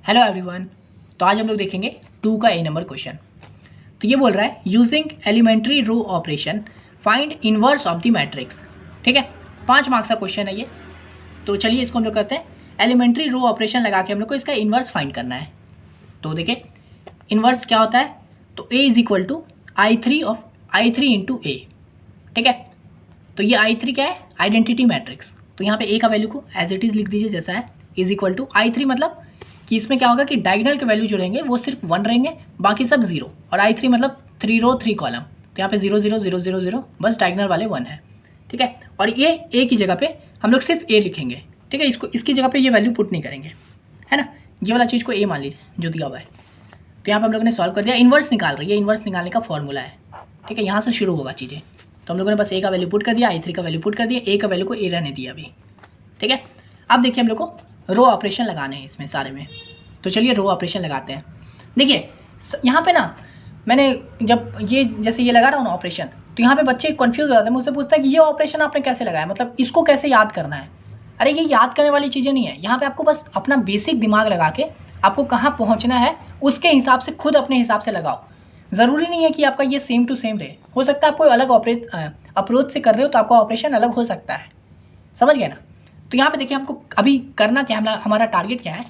Hello everyone. तो आज हम लोग देखेंगे 2 का ए नंबर क्वेश्चन। तो ये बोल रहा है using elementary row operation find inverse of the matrix. ठीक है, 5 मार्क्स का क्वेश्चन है ये। तो चलिए इसको हम लोग करते हैं। एलिमेंट्री रो ऑपरेशन लगा के हम लोग को इसका इन्वर्स फाइंड करना है। तो देखिए इन्वर्स क्या होता है, तो A is equal to I three into A. ठीक है, तो ये आई3 क्या है, आइडेंटिटी मैट्रिक्स। तो यहाँ पे ए का वैल्यू को एज इट इज़ लिख दीजिए जैसा है, इज इक्वल टू आई3, मतलब कि इसमें क्या होगा कि डायगोनल के वैल्यू जो रहेंगे वो सिर्फ 1 रहेंगे, बाकी सब 0। और आई3 मतलब 3 रो 3 कॉलम, तो यहाँ पे 0 0 0 0 0 बस डायगोनल वाले 1 है। ठीक है, और ये ए की जगह पे हम लोग सिर्फ ए लिखेंगे। ठीक है, इसको इसकी जगह पे ये वैल्यू पुट नहीं करेंगे, है ना। ये वाला चीज़ को ए मान लीजिए जो दिया हुआ है। तो यहाँ पर हम लोगों ने सॉल्व कर दिया, इन्वर्स निकाल रही है, इन्वर्स निकालने का फॉर्मूला है। ठीक है, यहाँ से शुरू होगा चीज़ें। तो हम लोगों ने बस ए का वैल्यू पुट कर दिया, आई3 का वैल्यू पुट कर दिया, ए का वैल्यू को ए रहने दिया अभी। ठीक है, अब देखिए हम लोग को रो ऑपरेशन लगाने हैं इसमें सारे में। तो चलिए रो ऑपरेशन लगाते हैं। देखिए यहाँ पे ना मैंने जब ये जैसे ये लगा रहा हूँ ना ऑपरेशन, तो यहाँ पे बच्चे कंफ्यूज हो जाते हैं, मुझसे पूछता है कि ये ऑपरेशन आपने कैसे लगाया, मतलब इसको कैसे याद करना है। अरे ये याद करने वाली चीज़ें नहीं है, यहाँ पे आपको बस अपना बेसिक दिमाग लगा के आपको कहाँ पहुँचना है उसके हिसाब से खुद अपने हिसाब से लगाओ। ज़रूरी नहीं है कि आपका ये सेम टू सेम रहे, हो सकता है आप कोई अलग अप्रोच से कर रहे हो तो आपका ऑपरेशन अलग हो सकता है। समझ गए ना। तो यहाँ पे देखिए हमको अभी करना क्या है, हमारा टारगेट क्या है,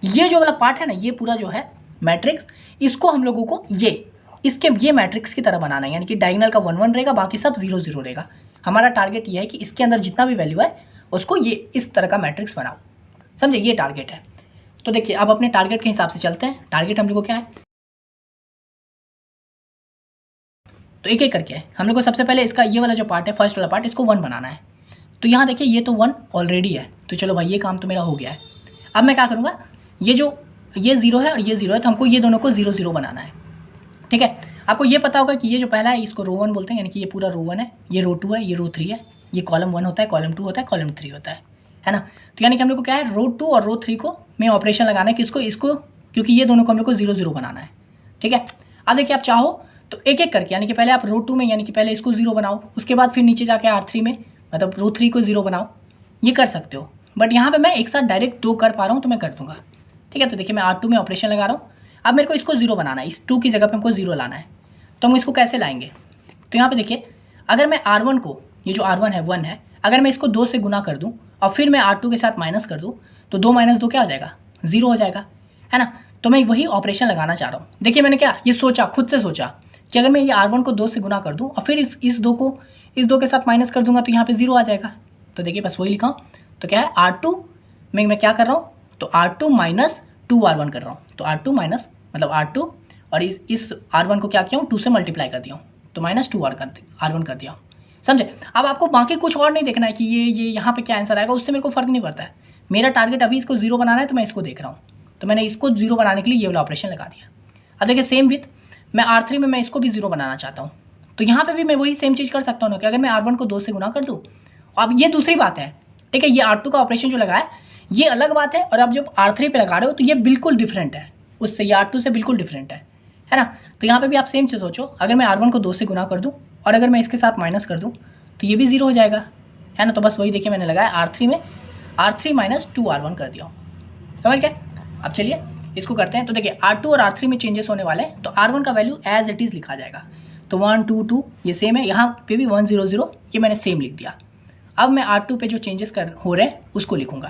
ये जो वाला पार्ट है ना, ये पूरा जो है मैट्रिक्स, इसको हम लोगों को ये मैट्रिक्स की तरह बनाना है, यानी कि डायगोनल का 1 1 रहेगा, बाकी सब 0 0 रहेगा। हमारा टारगेट ये है कि इसके अंदर जितना भी वैल्यू है उसको ये इस तरह का मैट्रिक्स बनाओ। समझे, ये टारगेट है। तो देखिए अब अपने टारगेट के हिसाब से चलते हैं। टारगेट हम लोग को क्या है, तो एक एक करके हम लोग को सबसे पहले इसका ये वाला जो पार्ट है, फर्स्ट वाला पार्ट, इसको 1 बनाना है। तो यहाँ देखिए ये तो 1 ऑलरेडी है, तो चलो भाई ये काम तो मेरा हो गया है। अब मैं क्या करूँगा, ये 0 है और ये 0 है, तो हमको ये दोनों को 0 0 बनाना है। ठीक है, आपको ये पता होगा कि ये जो पहला है इसको रो 1 बोलते हैं, यानी कि ये पूरा रो 1 है, ये रो 2 है, ये रो 3 है, ये कॉलम 1 होता है, कॉलम 2 होता है, कॉलम 3 होता है ना। तो यानी कि हम लोग को क्या है, रो 2 और रो 3 को में ऑपरेशन लगाना है, किसको, इसको, क्योंकि ये दोनों को हम लोग को 0 0 बनाना है। ठीक है, अब देखिए आप चाहो तो एक एक करके, यानी कि पहले आप रो 2 में, यानी कि पहले इसको 0 बनाओ, उसके बाद फिर नीचे जाके R3 में, मतलब रो 3 को 0 बनाओ, ये कर सकते हो। बट यहाँ पे मैं एक साथ डायरेक्ट 2 कर पा रहा हूँ तो मैं कर दूंगा। ठीक है, तो देखिए मैं R2 में ऑपरेशन लगा रहा हूँ। अब मेरे को इसको 0 बनाना है, इस 2 की जगह पे हमको 0 लाना है। तो हम इसको कैसे लाएंगे, तो यहाँ पे देखिए अगर मैं R1 को, ये जो R1 है 1 है, अगर मैं इसको 2 से गुना कर दूँ और फिर मैं R2 के साथ माइनस कर दूँ, तो 2 - 2 क्या हो जाएगा, 0 हो जाएगा, है ना। तो मैं वही ऑपरेशन लगाना चाह रहा हूँ। देखिए मैंने क्या ये सोचा, खुद से सोचा कि अगर मैं ये R1 को 2 से गुना कर दूँ और फिर इस 2 को इस 2 के साथ माइनस कर दूंगा तो यहाँ पे 0 आ जाएगा। तो देखिए बस वही लिखा हूँ। तो क्या है, R2 में मैं क्या कर रहा हूँ, तो R2 माइनस 2R1 कर रहा हूँ। तो R2 माइनस मतलब R2 और इस R1 को क्या किया हूँ, 2 से मल्टीप्लाई कर दिया हूँ, तो माइनस 2R1 कर दिया हूँ। समझे। अब आपको बाकी कुछ और नहीं देखना है कि ये यहाँ पे क्या आंसर आएगा, उससे मेरे को फ़र्क नहीं पड़ता है। मेरा टारगेट अभी इसको 0 बनाना है, तो मैं इसको देख रहा हूँ। तो मैंने इसको 0 बनाने के लिए ये वाला ऑपरेशन लगा दिया। अब देखिए सेम विथ मैं R3 में मैं इसको भी 0 बनाना चाहता हूँ, तो यहाँ पे भी मैं वही सेम चीज़ कर सकता हूँ ना, कि अगर मैं R1 को 2 से गुना कर दूँ। अब ये दूसरी बात है, ठीक है, ये R2 का ऑपरेशन जो लगा है ये अलग बात है, और अब जब R3 पे लगा रहे हो तो ये बिल्कुल डिफरेंट है उससे, ये R2 से बिल्कुल डिफरेंट है ना। तो यहाँ पे भी आप सेम चीज़ सोचो, अगर मैं R1 को 2 से गुना कर दूँ और अगर मैं इसके साथ माइनस कर दूँ तो ये भी 0 हो जाएगा, है ना। तो बस वही देखिए मैंने लगाया R3 में R3 माइनस 2R1 कर दिया हूँ। समझ गए। अब चलिए इसको करते हैं। तो देखिए R2 और R3 में चेंजेस होने वाले हैं, तो R1 का वैल्यू एज इट इज़ लिखा जाएगा। तो 1 2 2 ये सेम है, यहाँ पे भी 1 0 0 ये मैंने सेम लिख दिया। अब मैं R2 पे जो चेंजेस हो रहे हैं उसको लिखूंगा।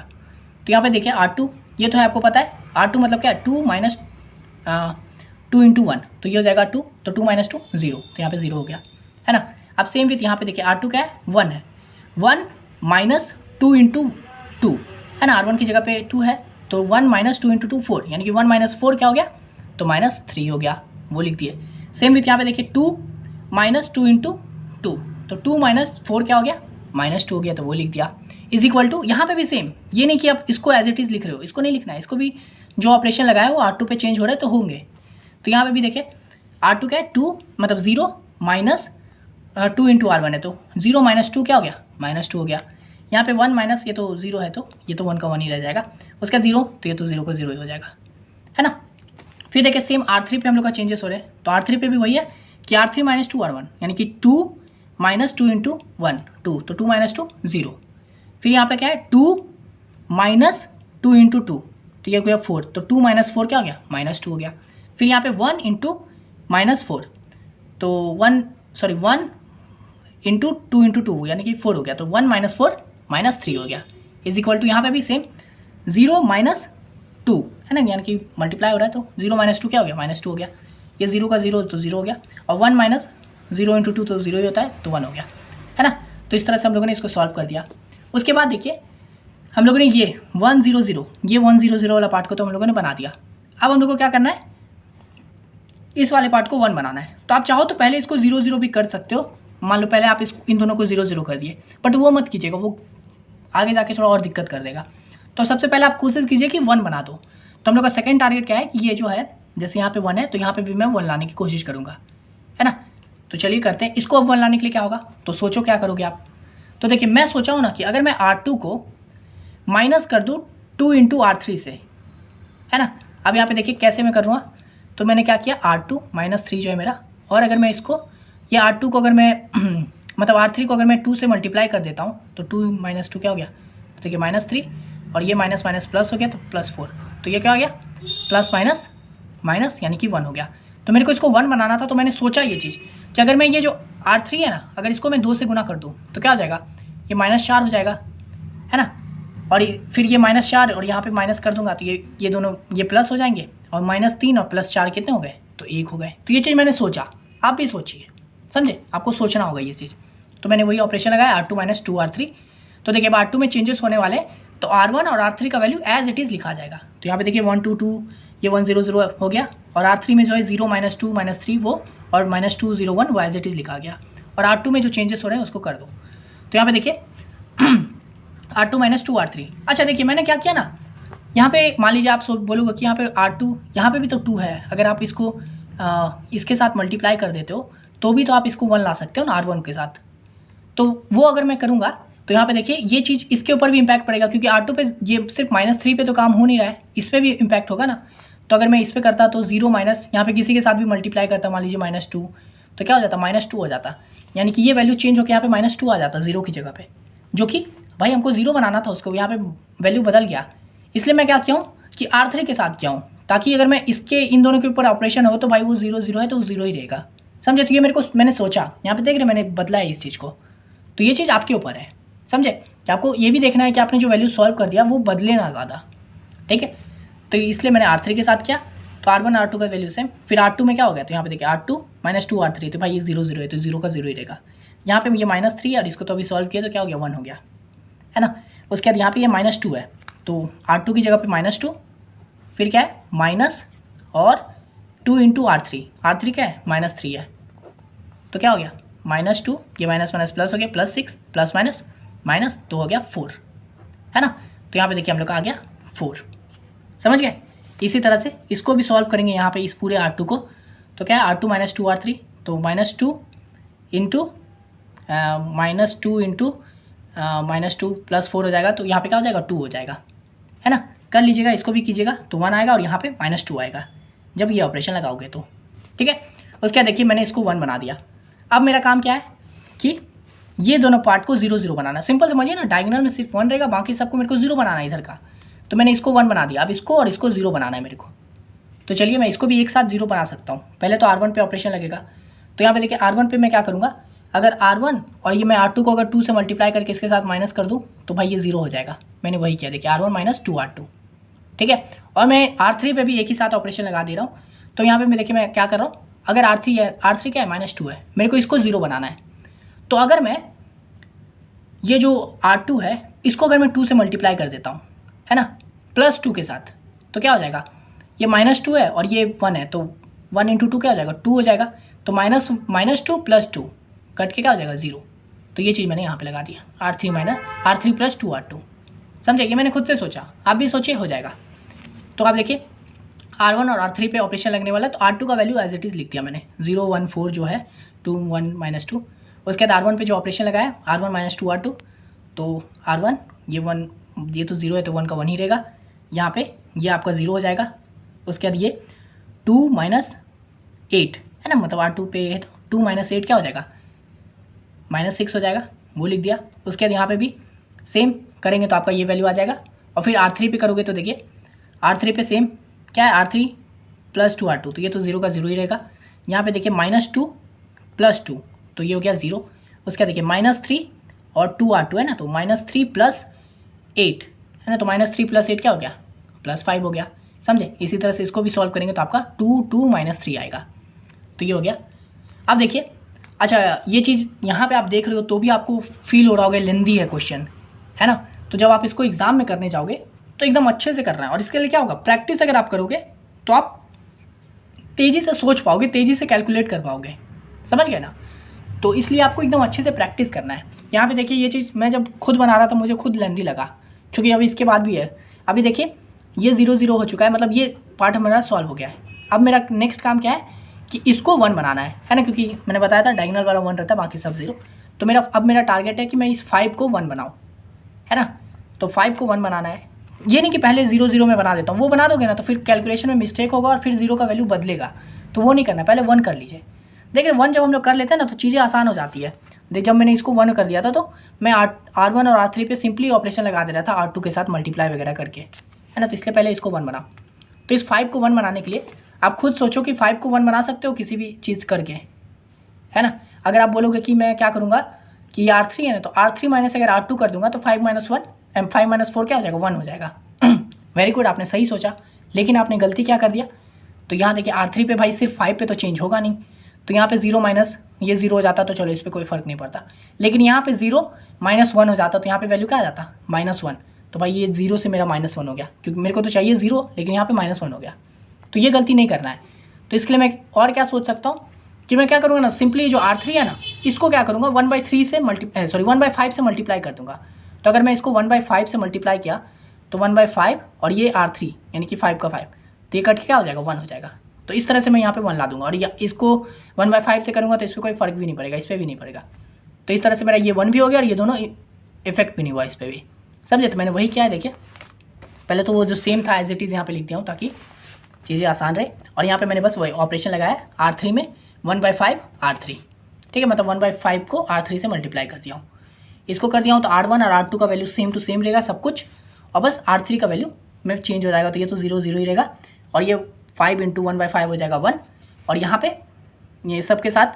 तो यहाँ पे देखिए R2 ये तो है, आपको पता है R2 मतलब क्या है, 2 माइनस 2 इंटू 1, तो ये हो जाएगा 2, तो 2 माइनस 2 0, तो यहाँ पे 0 हो गया, है ना। अब सेम विथ यहाँ पे देखिए R2 क्या है, 1 है, 1 माइनस 2 इंटू 2, है ना। R1 की जगह पे 2 है, तो 1 माइनस 2 इंटू 2 4, यानी कि 1 माइनस 4 क्या हो गया, तो माइनस 3 हो गया, वो लिख दिए। सेम विथ यहाँ पे देखिए 2 माइनस 2 इंटू 2, तो 2 माइनस 4 क्या हो गया, माइनस 2 हो गया, तो वो लिख दिया। इज इक्वल टू यहाँ पे भी सेम, ये नहीं कि आप इसको एज इट इज़ लिख रहे हो, इसको नहीं लिखना है, इसको भी जो ऑपरेशन लगाया है वो R2 पे चेंज हो रहा है तो होंगे। तो यहाँ पे भी देखिए R2 क्या है, 2 मतलब 0 माइनस 2 इंटू R1 है, तो 0 माइनस 2 क्या हो गया, माइनस 2 हो गया। यहाँ पे 1 माइनस ये तो 0 है, तो ये तो 1 का 1 ही रह जाएगा, उसका 0, तो ये तो 0 का 0 ही हो जाएगा, है ना। फिर देखिए सेम R3 पे हम लोग का चेंजेस हो रहे हैं, तो R3 पे भी वही है कि R3 माइनस 2R1, यानी कि 2 माइनस 2 इंटू 1 2, तो 2 माइनस 2 0। फिर यहाँ पे क्या है 2 माइनस 2 इंटू 2, तो ये हो गया 4, तो 2 - 4 क्या हो गया, -2 हो गया। फिर यहाँ पे 1 × -4, तो 1 × 2 × 2 यानी कि 4 हो गया, तो 1 - 4 -3 हो गया, इज इक्वल टू यहाँ पे भी सेम 0 - 2 है ना, यानी कि मल्टीप्लाई हो रहा है, तो 0 - 2 क्या हो गया, -2 हो गया। ये 0 का 0 तो 0 हो गया, और 1 - 0 × 2 तो 0 ही होता है, तो 1 हो गया, है ना। तो इस तरह से हम लोगों ने इसको सॉल्व कर दिया। उसके बाद देखिए हम लोगों ने ये 1 0 0 ये 1 0 0 वाला पार्ट को तो हम लोगों ने बना दिया। अब हम लोग को क्या करना है, इस वाले पार्ट को 1 बनाना है। तो आप चाहो तो पहले इसको 0 0 भी कर सकते हो, मान लो पहले आप इन दोनों को 0 0 कर दिए, बट वो मत कीजिएगा, वो आगे जाके थोड़ा और दिक्कत कर देगा। तो सबसे पहले आप कोशिश कीजिए कि 1 बना दो। तो हम लोग का सेकंड टारगेट क्या है कि ये जो है, जैसे यहाँ पे 1 है तो यहाँ पे भी मैं 1 लाने की कोशिश करूँगा, है ना। तो चलिए करते हैं इसको। अब 1 लाने के लिए क्या होगा, तो सोचो क्या करोगे आप। तो देखिए मैं सोचा हूँ ना कि अगर मैं R2 को माइनस कर दूँ 2 × R3 से, है ना। अब यहाँ पे देखिए कैसे मैं कर रहा हूँ, तो मैंने क्या किया, R2 -3 जो है मेरा, और अगर मैं इसको ये R2 को अगर मैं मतलब R3 को अगर मैं 2 से मल्टीप्लाई कर देता हूँ, तो 2 - 2 क्या हो गया, तो देखिए -3, और ये माइनस माइनस प्लस हो गया, तो +4, तो ये क्या हो गया, प्लस माइनस माइनस यानी कि 1 हो गया। तो मेरे को इसको 1 बनाना था, तो मैंने सोचा ये चीज़ कि अगर मैं ये जो R3 है ना, अगर इसको मैं 2 से गुना कर दूँ तो क्या हो जाएगा, ये -4 हो जाएगा, है ना। और फिर ये -4 और यहाँ पे माइनस कर दूंगा, तो ये दोनों ये प्लस हो जाएंगे, और -3 और +4 कितने हो गए, तो 1 हो गए। तो ये चीज़ मैंने सोचा, आप भी सोचिए, समझे, आपको सोचना होगा ये चीज़। तो मैंने वही ऑपरेशन लगाया, R2 - 2 R3। तो देखिए अब R2 में चेंजेस होने वाले, तो R1 और R3 का वैल्यू एज इट इज़ लिखा जाएगा। तो यहाँ पे देखिए 1 2 2 ये 1 0 0 हो गया, और R3 में जो है 0 - 2 -3 वो, और -2 0 1 वो एज इट इज़ लिखा गया। और R2 में जो चेंजेस हो रहे हैं उसको कर दो। तो यहाँ पे देखिए R2 - 2 R3। अच्छा देखिए मैंने क्या किया ना, यहाँ पे मान लीजिए आप बोलोगे कि यहाँ पे R2 यहाँ पे भी तो 2 है, अगर आप इसको इसके साथ मल्टीप्लाई कर देते हो तो भी तो आप इसको 1 ला सकते हो ना R1 के साथ। तो वो अगर मैं करूँगा तो यहाँ पे देखिए ये चीज़ इसके ऊपर भी इम्पैक्ट पड़ेगा, क्योंकि R2 पे ये सिर्फ -3 पे तो काम हो नहीं रहा है, इस पर भी इम्पैक्ट होगा ना। तो अगर मैं इस पर करता तो 0 माइनस यहाँ पे किसी के साथ भी मल्टीप्लाई करता, मान लीजिए -2, तो क्या हो जाता, -2 हो जाता, यानी कि ये वैल्यू चेंज होकर यहाँ पे -2 आ जाता 0 की जगह पे, जो कि भाई हमको 0 बनाना था, उसको यहाँ पे वैल्यू बदल गया। इसलिए मैं क्या किया हूँ कि R3 के साथ किया हूँ, ताकि अगर मैं इसके इन दोनों के ऊपर ऑपरेशन हो तो भाई वो 0 0 है तो वो 0 ही रहेगा, समझे। तो ये मैंने सोचा, यहाँ पे देख रहे मैंने बदला है इस चीज़ को। तो ये चीज़ आपके ऊपर है, समझे, कि आपको ये भी देखना है कि आपने जो वैल्यू सॉल्व कर दिया वो बदले ना ज़्यादा, ठीक है। तो इसलिए मैंने R3 के साथ किया, तो R1 R2 का वैल्यू सेम। फिर R2 में क्या हो गया, तो यहाँ पे देखिए R2 - 2 R3, तो भाई ये 0 0 है तो 0 का 0 ही रहेगा। यहाँ पे ये -3 और इसको तो अभी सॉल्व किया तो क्या हो गया, 1 हो गया, है ना। उसके बाद यहाँ पे ये -2 है, तो R2 की जगह पे -2, फिर क्या है माइनस और 2 × R3, R3 क्या है -3 है, तो क्या हो गया -2, ये माइनस माइनस प्लस हो गया, +6 प्लस माइनस माइनस, तो हो गया 4, है ना। तो यहाँ पे देखिए हम लोग का आ गया 4, समझ गए। इसी तरह से इसको भी सॉल्व करेंगे यहाँ पे इस पूरे R2 को, तो क्या है R2 - 2 R3, तो -2 + 4 हो जाएगा, तो यहाँ पे क्या हो जाएगा 2 हो जाएगा, है ना। कर लीजिएगा, इसको भी कीजिएगा, तो 1 आएगा और यहाँ पे -2 आएगा जब ये ऑपरेशन लगाओगे तो, ठीक है। उसके बाद देखिए मैंने इसको 1 बना दिया। अब मेरा काम क्या है कि ये दोनों पार्ट को 0 0 बनाना, सिंपल समझिए ना, डायगोनल में सिर्फ 1 रहेगा, बाकी सबको मेरे को 0 बनाना है इधर का। तो मैंने इसको 1 बना दिया, अब इसको और इसको 0 बनाना है मेरे को। तो चलिए मैं इसको भी एक साथ 0 बना सकता हूँ। पहले तो R1 पे ऑपरेशन लगेगा, तो यहाँ पे देखिए R1 पे मैं क्या करूँगा, अगर R1 और ये मैं R2 को अगर 2 से मल्टीप्लाई करके इसके साथ माइनस कर दूँ तो भाई ये 0 हो जाएगा। मैंने वही किया, देखिए R1 - 2 R2, ठीक है। और मैं R3 पे भी एक ही साथ ऑपरेशन लगा दे रहा हूँ। तो यहाँ पे मैं देखिए मैं क्या कर रहा हूँ, अगर R3 है, R3 क्या है -2 है, मेरे को इसको 0 बनाना है। तो अगर मैं ये जो R2 है इसको अगर मैं 2 से मल्टीप्लाई कर देता हूँ, है ना, +2 के साथ, तो क्या हो जाएगा, ये -2 है और ये 1 है, तो 1 × 2 क्या हो जाएगा, 2 हो जाएगा। तो -2 + 2 कट के क्या हो जाएगा 0। तो ये चीज़ मैंने यहाँ पे लगा दिया, R3 + 2 R2, समझे। ये मैंने खुद से सोचा, आप भी सोचिए, हो जाएगा। तो आप देखिए R1 और R3 पे ऑपरेशन लगने वाला है, तो R2 का वैल्यू एज इट इज़ लिख दिया मैंने, 0 1 4 जो है 2 1 -2। उसके बाद R1 पे जो ऑपरेशन लगाया R1 - 2 R2, तो R1 ये 1, ये तो 0 है तो 1 का 1 ही रहेगा, यहाँ पे ये आपका 0 हो जाएगा। उसके बाद ये 2 - 8 है ना, मतलब R2 पे है तो 2 - 8 क्या हो जाएगा, -6 हो जाएगा, वो लिख दिया। उसके बाद यहाँ पे भी सेम करेंगे तो आपका ये वैल्यू आ जाएगा। और फिर R3 पे करोगे तो देखिए R3 पे सेम क्या है, R3 + 2R2, तो ये तो 0 का 0 ही रहेगा। यहाँ पे देखिए -2 + 2, तो ये हो गया 0। उसके देखिए -3 और 2R2 है ना, तो -3 + 8 है ना, तो -3 + 8 क्या हो गया, +5 हो गया, समझे। इसी तरह से इसको भी सॉल्व करेंगे तो आपका 2 -3 आएगा, तो ये हो गया। अब देखिए, अच्छा ये चीज़ यहाँ पे आप देख रहे हो तो भी आपको फील हो रहा होगा लेंदी है क्वेश्चन, है ना। तो जब आप इसको एग्ज़ाम में करने जाओगे तो एकदम अच्छे से करना है, और इसके लिए क्या होगा, प्रैक्टिस अगर आप करोगे तो आप तेज़ी से सोच पाओगे, तेज़ी से कैलकुलेट कर पाओगे, समझ गए ना। तो इसलिए आपको एकदम अच्छे से प्रैक्टिस करना है। यहाँ पे देखिए ये चीज़ मैं जब खुद बना रहा था मुझे खुद लेंदी लगा, क्योंकि अभी इसके बाद भी है। अभी देखिए ये 0 0 हो चुका है, मतलब ये पार्ट हमारा सॉल्व हो गया है। अब मेरा नेक्स्ट काम क्या है कि इसको 1 बनाना है ना, क्योंकि मैंने बताया था डायगोनल वाला 1 रहता है, बाकी सब 0। तो मेरा टारगेट है कि मैं इस 5 को 1 बनाऊँ, है ना। तो 5 को 1 बनाना है, ये नहीं कि पहले 0 0 में बना देता हूँ, वो बना दोगे ना तो फिर कैलकुलेशन में मिस्टेक होगा और फिर 0 का वैल्यू बदलेगा, तो वो नहीं करना, पहले 1 कर लीजिए। देखिए 1 जब हम लोग कर लेते हैं ना तो चीज़ें आसान हो जाती है। देख जब मैंने इसको 1 कर दिया था तो मैं R1 और R3 पे सिंपली ऑपरेशन लगा दे रहा था R2 के साथ मल्टीप्लाई वगैरह करके, है ना। तो इसलिए पहले इसको 1 बनाओ। तो इस 5 को 1 बनाने के लिए आप खुद सोचो कि 5 को 1 बना सकते हो किसी भी चीज़ करके, है ना। अगर आप बोलोगे कि मैं क्या करूँगा कि R3 है ना, तो R3 माइनस अगर R2 कर दूंगा तो 5 - 1 5 - 4 क्या हो जाएगा, 1 हो जाएगा। वेरी गुड, आपने सही सोचा, लेकिन आपने गलती क्या कर दिया। तो यहाँ देखिए R3 पे भाई सिर्फ 5 पे तो चेंज होगा नहीं, तो यहाँ पे 0 माइनस ये 0 हो जाता तो चलो इस पर कोई फ़र्क नहीं पड़ता, लेकिन यहाँ पे 0 - 1 हो जाता तो यहाँ पे वैल्यू क्या आ जाता, -1। तो भाई ये 0 से मेरा -1 हो गया, क्योंकि मेरे को तो चाहिए 0 लेकिन यहाँ पे -1 हो गया, तो ये गलती नहीं करना है। तो इसके लिए मैं और क्या सोच सकता हूँ कि मैं क्या करूँगा ना, सिंपली जो R3 है ना इसको क्या करूँगा 1/3 से 1/5 से मल्टीप्लाई कर दूँगा। तो अगर मैं इसको 1/5 से मल्टीप्लाई किया तो 1/5 और ये R3 यानी कि 5 का 5, तो ये कट के क्या हो जाएगा, 1 हो जाएगा। तो इस तरह से मैं यहाँ पे 1 ला दूंगा, और या इसको 1/5 से करूँगा तो इस पर कोई फ़र्क भी नहीं पड़ेगा, इस पर भी नहीं पड़ेगा। तो इस तरह से मेरा ये 1 भी हो गया और ये दोनों इफेक्ट भी नहीं हुआ इस पर भी, समझे। तो मैंने वही किया है, देखिए पहले तो वो जो सेम था एज इट इज़ यहाँ पे लिख दिया हूँ ताकि चीज़ें आसान रहे, और यहाँ पे मैंने बस वही ऑपरेशन लगाया R3 में 1/5 R3, ठीक है, मतलब 1/5 को R3 से मल्टीप्लाई कर दिया हूँ, इसको कर दिया हूँ। तो R1 और R2 का वैल्यू सेम टू सेम रहेगा सब कुछ, और बस R3 का वैल्यू में चेंज हो जाएगा, तो ये तो 0 0 ही रहेगा, और ये 5 × 1/5 हो जाएगा 1, और यहाँ पे ये सब के साथ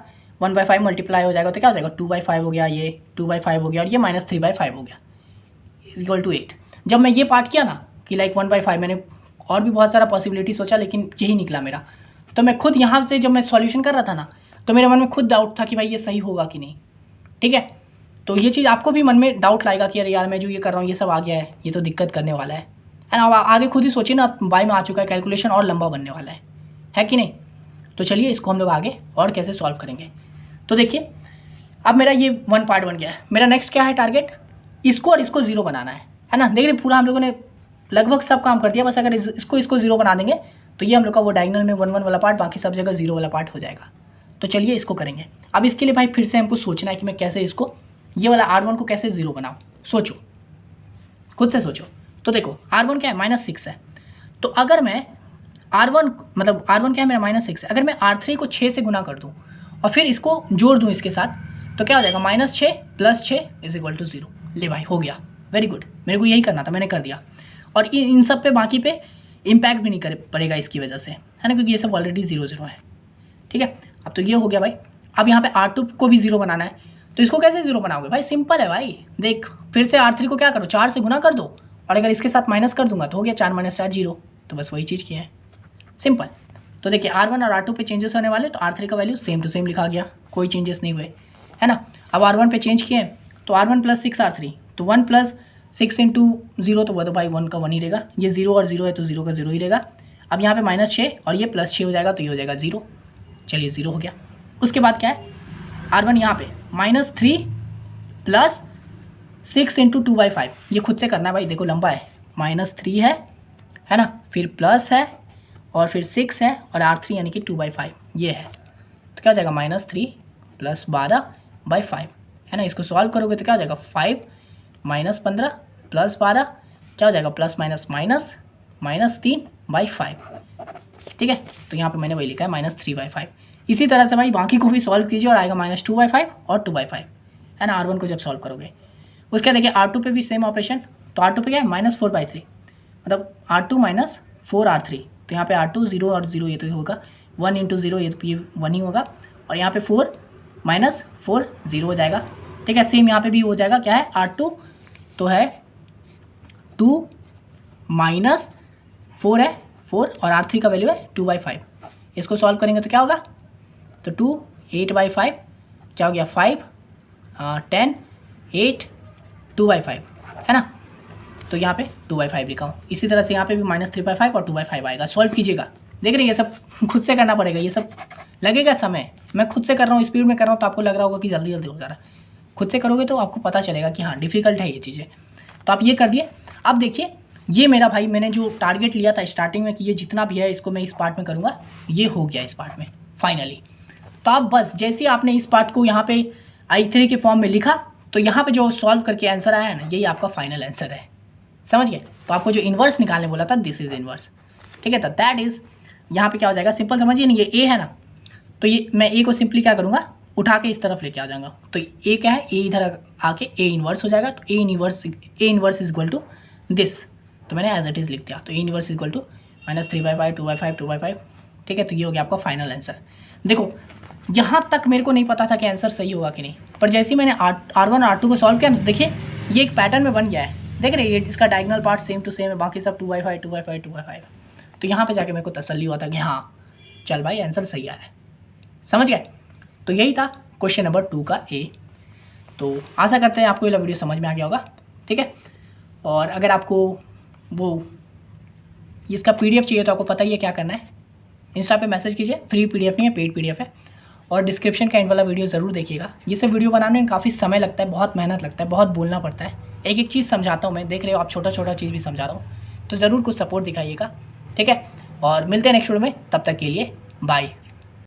1/5 मल्टीप्लाई हो जाएगा तो क्या हो जाएगा 2/5 हो गया, ये 2/5 हो गया, और ये -3/5 हो गया = 8। जब मैं ये पार्ट किया ना कि लाइक 1/5, मैंने और भी बहुत सारा पॉसिबिलिटी सोचा लेकिन यही निकला मेरा। तो मैं खुद यहाँ से जब मैं सॉल्यूशन कर रहा था ना तो मेरे मन में खुद डाउट था कि भाई ये सही होगा कि नहीं, ठीक है। तो ये चीज़ आपको भी मन में डाउट लाएगा कि अरे यार मैं जो ये कर रहा हूँ ये सब आ गया है, ये तो दिक्कत करने वाला है ना। आगे खुद ही सोचिए ना, बाई में आ चुका है, कैलकुलेशन और लंबा बनने वाला है कि नहीं। तो चलिए इसको हम लोग आगे और कैसे सॉल्व करेंगे। तो देखिए अब मेरा ये 1 पार्ट बन गया है, मेरा नेक्स्ट क्या है टारगेट, इसको और इसको 0 बनाना है ना। देखिए पूरा हम लोगों ने लगभग सब काम कर दिया, बस अगर इसको 0 बना देंगे तो ये हम लोग का वो डायगोनल में 1 1 वाला पार्ट, बाकी सब जगह 0 वाला पार्ट हो जाएगा। तो चलिए इसको करेंगे। अब इसके लिए भाई फिर से हमको सोचना है कि मैं कैसे इसको ये वाला R1 को कैसे 0 बनाऊँ, सोचो खुद से सोचो। तो देखो R1 क्या है, -6 है, तो अगर मैं R1 मतलब R1 क्या है मेरा -6 है, अगर मैं R3 को 6 से गुना कर दूँ और फिर इसको जोड़ दूँ इसके साथ तो क्या हो जाएगा, -6 + 6 = 0। ले भाई हो गया, वेरी गुड, मेरे को यही करना था, मैंने कर दिया। और इन सब पे बाकी पे इम्पैक्ट भी नहीं कर पड़ेगा इसकी वजह से, है ना, क्योंकि ये सब ऑलरेडी 0 0 है, ठीक है। अब तो ये हो गया भाई। अब यहाँ पे R2 को भी 0 बनाना है, तो इसको कैसे 0 बनाओगे भाई, सिंपल है भाई। देख फिर से R3 को क्या करो 4 से गुना कर दो, और अगर इसके साथ माइनस कर दूंगा तो हो गया 4 - 4 0, तो बस वही चीज़ की है, सिंपल। तो देखिए R1 और R2 पे चेंजेस होने वाले, तो R3 का वैल्यू सेम टू सेम लिखा गया, कोई चेंजेस नहीं हुए, है ना। अब R1 पे चेंज किए तो R1 + 6 R3, तो 1 + 6 × 0 तो वो तो भाई 1 का 1 ही रहेगा, ये 0 और 0 है तो 0 का 0 ही रहेगा। अब यहाँ पे -6 और ये +6 हो जाएगा तो ये हो जाएगा 0, चलिए 0 हो गया। उसके बाद क्या है R1 यहाँ पे -3 + 6 × 2/5, ये खुद से करना है भाई, देखो लंबा है, -3 है ना, फिर प्लस है और फिर 6 है और R3 यानी कि 2/5 ये है, तो क्या हो जाएगा -3 + 12/5, है ना। इसको सॉल्व करोगे तो क्या हो जाएगा 5 - 15 + 12 क्या हो जाएगा +-3/5, ठीक है। तो यहाँ पे मैंने वही लिखा है -3/5। इसी तरह से भाई बाकी को भी सॉल्व कीजिए और आएगा -2/5 और 2/5, है ना, R1 को जब सॉल्व करोगे। उसके देखिए R2 पे भी सेम ऑपरेशन, तो R2 पे क्या है -4/3, मतलब R2 - 4R3, तो यहाँ पे R2 0 और 0 ये तो होगा 1 इंटू 0 ये तो ये 1 ही होगा, और यहाँ पे 4 माइनस 4 0 हो जाएगा। ठीक है, सेम यहाँ पे भी हो जाएगा, क्या है R2 तो है 2 माइनस 4 है 4, और R3 का वैल्यू है 2/5। इसको सॉल्व करेंगे तो क्या होगा, तो 2 8/5 क्या हो गया 5 10 8 2/5 है ना, तो यहाँ पे 2/5 लिखा हूँ। इसी तरह से यहाँ पे भी -3/5 और 2/5 आएगा। सॉल्व कीजिएगा, देख रहे ये सब खुद से करना पड़ेगा, ये सब लगेगा समय, मैं खुद से कर रहा हूँ, स्पीड में कर रहा हूँ, तो आपको लग रहा होगा कि जल्दी जल्दी हो जा रहा है। खुद से करोगे तो आपको पता चलेगा कि हाँ डिफ़िकल्ट है ये चीज़ें। तो आप ये कर दिए। अब देखिए ये मेरा भाई मैंने जो टारगेट लिया था स्टार्टिंग में कि ये जितना भी है इसको मैं इस पार्ट में करूँगा, ये हो गया इस पार्ट में फाइनली। तो आप बस जैसे ही आपने इस पार्ट को यहाँ पे I3 के फॉर्म में लिखा, तो यहाँ पे जो सॉल्व करके आंसर आया है ना, यही आपका फाइनल आंसर है, समझ गए। तो आपको जो इन्वर्स निकालने बोला था, दिस इज इन्वर्स, ठीक है। तो दैट इज़ यहाँ पे क्या हो जाएगा, सिंपल समझिए ना, ये ए है ना, तो ये मैं ए को सिंपली क्या करूँगा, उठा के इस तरफ लेके आ जाऊँगा, तो ए क्या है, ए इधर आके ए इन्वर्स हो जाएगा। तो A inverse is equal to this, तो मैंने एज इट इज़ लिख दिया। तो ए इन्वर्स इक्वल टू -3/5 2/5 2/5, ठीक है। तो ये हो गया आपका फाइनल आंसर। देखो यहाँ तक मेरे को नहीं पता था कि आंसर सही होगा कि नहीं, पर जैसे ही मैंने R1 और R2 को सॉल्व किया ना, देखिए ये एक पैटर्न में बन गया है, देख रहे ये इसका diagonal part same to same है, बाकी सब 2/5 2/5 2/5। तो यहाँ पे जाके मेरे को तसल्ली हुआ था कि हाँ चल भाई आंसर सही आया है, समझ गए। तो यही था क्वेश्चन नंबर 2 का ए। तो आशा करते हैं आपको ये वीडियो समझ में आ गया होगा, ठीक है। और अगर आपको वो इसका PDF चाहिए तो आपको पता ही है क्या करना है, इंस्टा पे मैसेज कीजिए, फ्री PDF नहीं है, पेड PDF है। और डिस्क्रिप्शन का एंड वाला वीडियो ज़रूर देखिएगा। ये सब वीडियो बनाने में काफ़ी समय लगता है, बहुत मेहनत लगता है, बहुत बोलना पड़ता है, एक एक चीज़ समझाता हूँ मैं, देख रहे हो आप, छोटा छोटा चीज़ भी समझा रहा हूँ, तो ज़रूर कुछ सपोर्ट दिखाइएगा, ठीक है। और मिलते हैं नेक्स्ट वीडियो में, तब तक के लिए बाय।